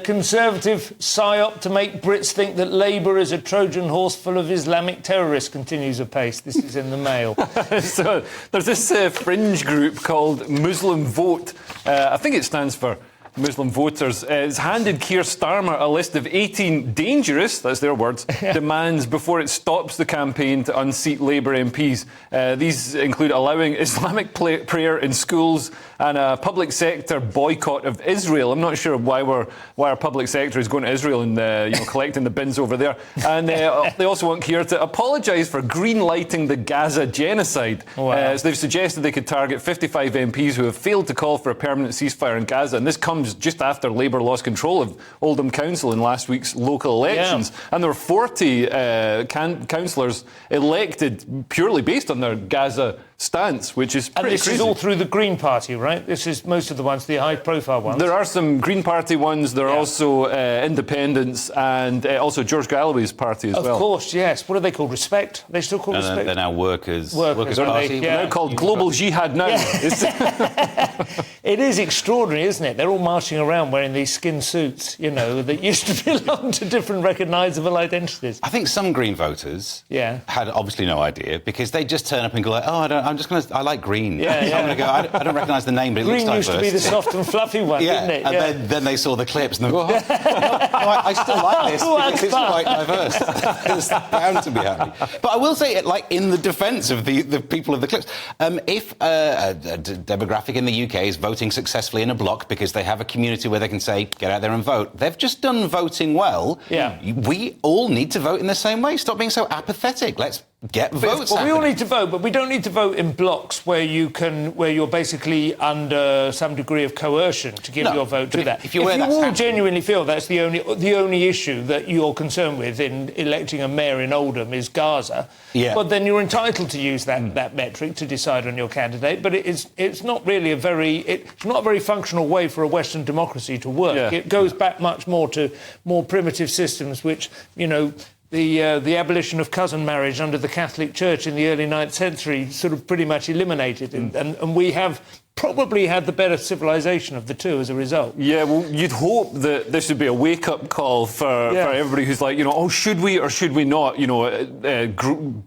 Conservative psyop to make Brits think that Labour is a Trojan horse full of Islamic terrorists continues apace. This is in the Mail. So there's this fringe group called Muslim Vote. I think it stands for Muslim voters. It's handed Keir Starmer a list of 18 dangerous, that's their words, demands before it stops the campaign to unseat Labour MPs. These include allowing Islamic prayer in schools and a public sector boycott of Israel. I'm not sure why our public sector is going to Israel and collecting the bins over there. And they also want Keir to apologise for green-lighting the Gaza genocide. Wow. So they've suggested they could target 55 MPs who have failed to call for a permanent ceasefire in Gaza. And this comes just after Labour lost control of Oldham Council in last week's local elections. And there were 40 councillors elected purely based on their Gaza stance, which is pretty crazy. Is all through the Green Party, right? This is most of the ones, the high-profile ones. There are some Green Party ones. There are also independents and also George Galloway's party as well. Of course, yes. What are they called? Respect? Are they still called Respect? They're now Workers Party. They're now called Global Jihad now. It is extraordinary, isn't it? They're all marching around wearing these skin suits, that used to belong to different recognisable identities. I think some Green voters had obviously no idea because they just turn up and go like, I like green. I'm going to go, I don't recognise the name, but it green looks diverse. Green used to be the soft and fluffy one, didn't it? And then they saw the clips and they go, I still like this because it's quite diverse. It's bound to be happy. But I will say, in the defence of the people of the clips, if a demographic in the UK is voting successfully in a bloc because they have a community where they can say, get out there and vote, they've just done voting well. We all need to vote in the same way. Stop being so apathetic. Let's get votes. Well, we all need to vote, but we don't need to vote in blocks where you're basically under some degree of coercion to give your vote to that. If you all genuinely feel that's the only issue that you're concerned with in electing a mayor in Oldham is Gaza, but then you're entitled to use that metric to decide on your candidate. But it's not really a very functional way for a Western democracy to work. It goes back much more to more primitive systems, which the abolition of cousin marriage under the Catholic Church in the early 9th century sort of pretty much eliminated. And we have probably had the better civilization of the two as a result. Yeah, well, you'd hope that this would be a wake-up call for everybody who's like, should we or should we not,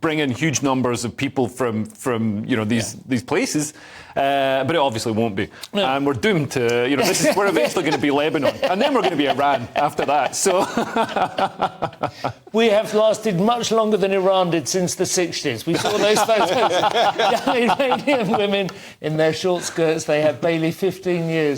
bring in huge numbers of people from these places. But it obviously won't be. No. And we're doomed to, we're eventually going to be Lebanon. And then we're going to be Iran after that. So we have lasted much longer than Iran did since the 60s. We saw those photos of young Iranian women in their short skirts. They had barely 15 years.